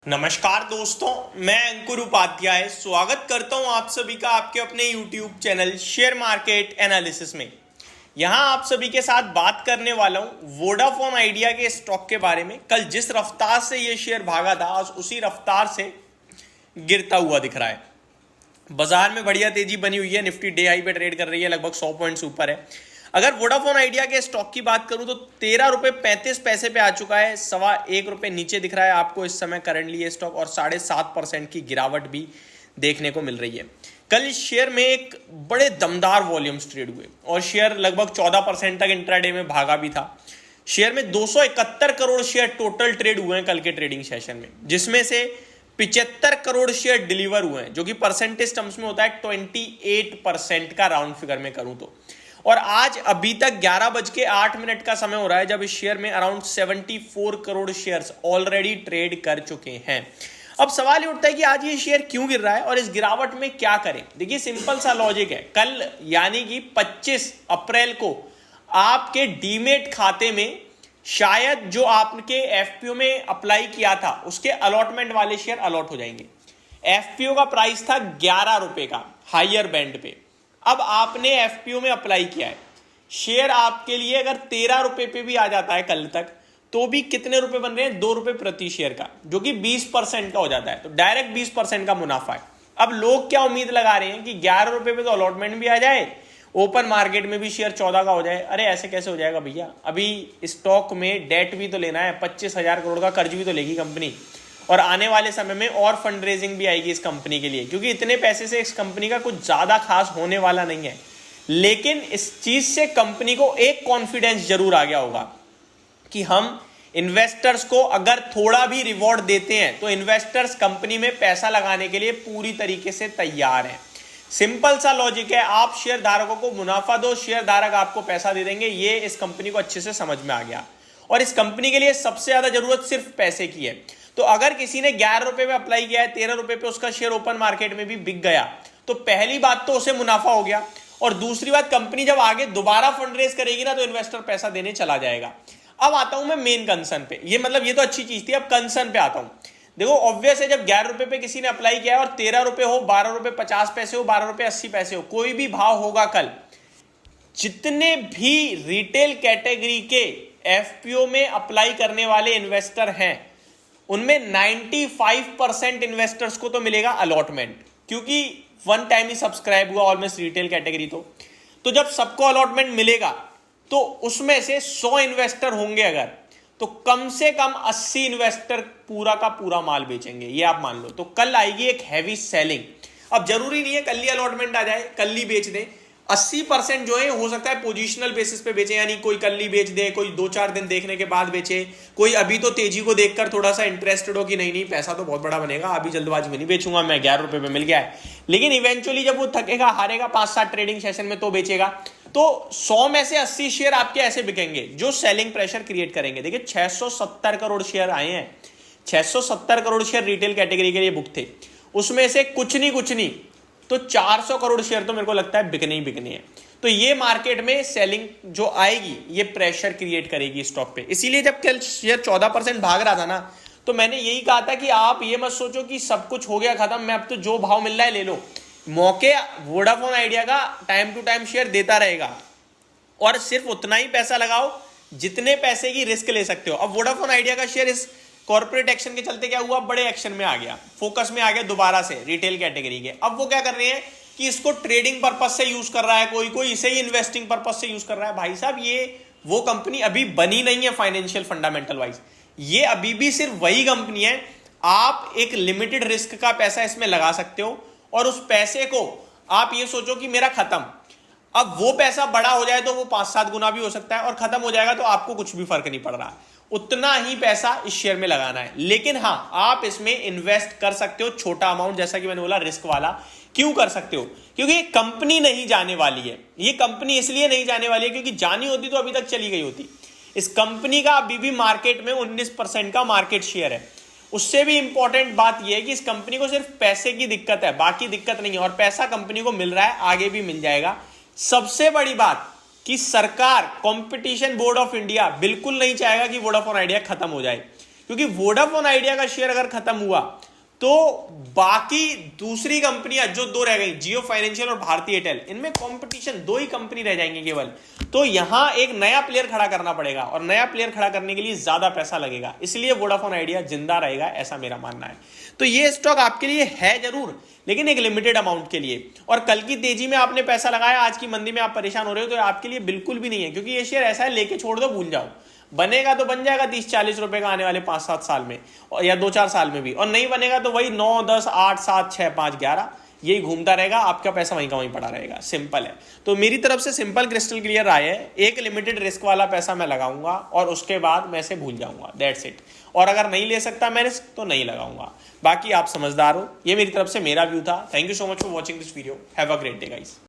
नमस्कार दोस्तों, मैं अंकुर उपाध्याय स्वागत करता हूं आप सभी का आपके अपने YouTube channel share market analysis में। यहां आप सभी के साथ बात करने वाला हूं वोडाफोन आइडिया के स्टॉक के बारे में। कल जिस रफ्तार से ये शेयर भागा था आज उसी रफ्तार से गिरता हुआ दिख रहा है। बाजार में बढ़िया तेजी बनी हुई है, निफ्टी डे हाई पे ट्रेड कर रही है, लगभग 100 पॉइंट्स ऊपर है। अगर वोडाफोन आइडिया के स्टॉक की बात करूं तो 13 रुपए 35 पैसे पे आ चुका है, ₹1.25 नीचे दिख रहा है आपको इस समय करंटली ये स्टॉक, और 7.5% की गिरावट भी देखने को मिल रही है। कल इस शेयर में एक बड़े दमदार वॉल्यूम्स ट्रेड हुए और शेयर लगभग 14% तक इंट्राडे में भागा भी था। शेयर में 271 करोड़ शेयर टोटल ट्रेड हुए हैं कल के ट्रेडिंग सेशन में, जिसमें से 75 करोड़ शेयर डिलीवर हुए हैं, जो कि परसेंटेज टर्म्स में होता है 28% का राउंड फिगर में करूं तो। और आज अभी तक 11:08 का समय हो रहा है जब इस शेयर में around 74 crore shares already trade कर चुके हैं। अब सवाल ये उठता है कि आज ये शेयर क्यों गिर रहा है और इस गिरावट में क्या करें। देखिए, सिंपल सा लॉजिक है। कल यानी कि 25 अप्रैल को आपके डीमेट खाते में शायद जो आपके एफपीओ में अप्लाई किया था उसके अलॉटमेंट वाले शेयर अलॉट हो जाएंगे। एफपीओ का प्राइस था 11 रुपए का हायर बैंड पे। अब आपने एफपीओ में अप्लाई किया है, शेयर आपके लिए अगर 13 रुपए पे भी आ जाता है कल तक, तो भी कितने रुपए बन रहे हैं? 2 रुपए प्रति शेयर का, जो कि 20% का हो जाता है। तो डायरेक्ट 20% का मुनाफा है। अब लोग क्या उम्मीद लगा रहे हैं कि 11 रुपए पे तो अलॉटमेंट भी आ जाए, ओपन मार्केट में भी शेयर 14 का हो जाए। अरे ऐसे कैसे हो जाएगा भैया? अभी स्टॉक में डेट भी तो लेना है, 25,000 करोड़ का कर्ज भी तो लेगी कंपनी, और आने वाले समय में और फंड रेजिंग भी आएगी इस कंपनी के लिए, क्योंकि इतने पैसे से इस कंपनी का कुछ ज्यादा खास होने वाला नहीं है। लेकिन इस चीज से कंपनी को एक कॉन्फिडेंस जरूर आ गया होगा कि हम इन्वेस्टर्स को अगर थोड़ा भी रिवॉर्ड देते हैं तो इन्वेस्टर्स कंपनी में पैसा लगाने के लिए पूरी तरीके से तैयार हैं। सिंपल सा लॉजिक है, आप शेयर धारकों को मुनाफा दो, शेयर धारक आपको पैसा दे देंगे। ये इस कंपनी को अच्छे से समझ में आ गया, और इस कंपनी के लिए सबसे ज्यादा जरूरत सिर्फ पैसे की है। तो अगर किसी ने 11 रुपए पे अप्लाई किया है, 13 रुपए पे उसका शेयर ओपन मार्केट में भी बिक गया, तो पहली बात तो उसे मुनाफा हो गया, और दूसरी बात, कंपनी जब आगे दोबारा फंड रेज करेगी ना तो इन्वेस्टर पैसा देने चला जाएगा। अब आता हूं मैं मेन कंसर्न पे। ये मतलब ये तो अच्छी चीज थी, अब कंसर्न पे आता हूं। देखो, ऑब्वियस है, जब 11 रुपए पे किसी ने अप्लाई किया है और 13 रुपए हो, 12 रुपए 50 पैसे हो, 12 रुपए 80 पैसे हो, कोई भी भाव होगा कल, जितने भी रिटेल कैटेगरी के एफपीओ में अप्लाई करने वाले इन्वेस्टर हैं उनमें 95% इन्वेस्टर्स को तो मिलेगा अलॉटमेंट, क्योंकि वन टाइम ही सब्सक्राइब हुआ ऑलमोस्ट रिटेल कैटेगरी। तो जब सबको अलॉटमेंट मिलेगा तो उसमें से 100 इन्वेस्टर होंगे अगर, तो कम से कम 80 इन्वेस्टर पूरा का पूरा माल बेचेंगे, ये आप मान लो। तो कल आएगी एक हैवी सेलिंग। अब जरूरी नहीं है कल ही अलॉटमेंट आ जाए, कल ही बेच दें। 80% जो है हो सकता है पोजीशनल बेसिस पे बेचे, यानी कोई कल ही बेच दे, कोई 2-4 दिन देखने के बाद बेचे, कोई अभी तो तेजी को देखकर थोड़ा सा इंटरेस्टेड हो कि नहीं पैसा तो बहुत बड़ा बनेगा, अभी जल्दबाजी में नहीं बेचूंगा मैं, 11 रुपए पे मिल गया है। लेकिन इवेंचुअली जब वो थकेगा, हारेगा 5-7 ट्रेडिंग सेशन में तो बेचेगा। तो 100 में से 80 शेयर आपके ऐसे बिकेंगे जो सेलिंग प्रेशर क्रिएट करेंगे। देखिए, 670 करोड़ शेयर आए हैं, 670 करोड़ शेयर रिटेल कैटेगरी के लिए बुक थे, उसमें से कुछ नहीं तो 400 करोड़ शेयर तो मेरे को लगता है बिकने ही बिकने हैं। तो ये मार्केट में सेलिंग जो आएगी ये प्रेशर क्रिएट करेगी स्टॉक पे। इसीलिए जब कल शेयर 14% भाग रहा था ना, तो मैंने यही कहा था कि आप ये मत सोचो कि सब कुछ हो गया खत्म, मैं अब तो जो भाव मिल रहा है ले लो। मौके वोडाफोन आइडिया का टाइम टू टाइम शेयर देता रहेगा, और सिर्फ उतना ही पैसा लगाओ जितने पैसे की रिस्क ले सकते हो। अब वोडाफोन आइडिया का शेयर इस कॉर्पोरेट एक्शन के चलते क्या हुआ, बड़े एक्शन में आ गया, फोकस में आ गया दोबारा से रिटेल कैटेगरी के। अब वो क्या कर रहे हैं कि इसको ट्रेडिंग पर्पस से यूज कर रहा है, कोई इसे ही इन्वेस्टिंग पर्पस से यूज कर रहा है। भाई साहब, ये वो कंपनी अभी बनी नहीं है फाइनेंशियल फंडामेंटल वाइज, ये अभी भी सिर्फ वही कंपनी है। आप एक लिमिटेड रिस्क का पैसा इसमें लगा सकते हो, और उस पैसे को आप ये सोचो कि मेरा खत्म। अब वो पैसा बड़ा हो जाए तो वो 5-7 गुना भी हो सकता है, और खत्म हो जाएगा तो आपको कुछ भी फर्क नहीं पड़ रहा, उतना ही पैसा इस शेयर में लगाना है। लेकिन हाँ, आप इसमें इन्वेस्ट कर सकते हो छोटा अमाउंट, जैसा कि मैंने बोला रिस्क वाला। क्यों कर सकते हो? क्योंकि ये कंपनी नहीं जाने वाली है। ये कंपनी इसलिए नहीं जाने वाली है क्योंकि जानी होती तो अभी तक चली गई होती। इस कंपनी का अभी भी मार्केट में 19% का मार्केट शेयर है। उससे भी इंपॉर्टेंट बात यह है कि इस कंपनी को सिर्फ पैसे की दिक्कत है, बाकी दिक्कत नहीं है, और पैसा कंपनी को मिल रहा है, आगे भी मिल जाएगा। सबसे बड़ी बात कि सरकार, कंपटीशन बोर्ड ऑफ इंडिया बिल्कुल नहीं चाहेगा कि वोडाफोन आइडिया खत्म हो जाए, क्योंकि वोडाफोन आइडिया का शेयर अगर खत्म हुआ तो बाकी दूसरी कंपनियां जो दो रह गई, जियो फाइनेंशियल और भारती एयरटेल, इनमें कंपटीशन, दो ही कंपनी रह जाएंगे केवल। तो यहां एक नया प्लेयर खड़ा करना पड़ेगा और नया प्लेयर खड़ा करने के लिए ज्यादा पैसा लगेगा, इसलिए वोडाफोन आइडिया जिंदा रहेगा, ऐसा मेरा मानना है। तो ये स्टॉक आपके लिए है जरूर, लेकिन एक लिमिटेड अमाउंट के लिए। और कल की तेजी में आपने पैसा लगाया, आज की मंदी में आप परेशान हो रहे हो, तो आपके लिए बिल्कुल भी नहीं है, क्योंकि ये शेयर ऐसा है, लेके छोड़ दो, भूल जाओ। बनेगा तो बन जाएगा 30-40 रुपए का आने वाले 5-7 साल में, या 2-4 साल में भी, और नहीं बनेगा तो वही 9, 10, 8, 7, 6, 5, 11 यही घूमता रहेगा, आपका पैसा वहीं का वहीं पड़ा रहेगा। सिंपल है। तो मेरी तरफ से सिंपल क्रिस्टल क्लियर राय है, एक लिमिटेड रिस्क वाला पैसा मैं लगाऊंगा और उसके बाद मैं इसे भूल जाऊंगा, दैट्स इट। और अगर नहीं ले सकता मैं रिस्क तो नहीं लगाऊंगा। बाकी आप समझदार हो, ये मेरी तरफ से मेरा व्यू था। Thank you so much for watching this video. Have a great day guys.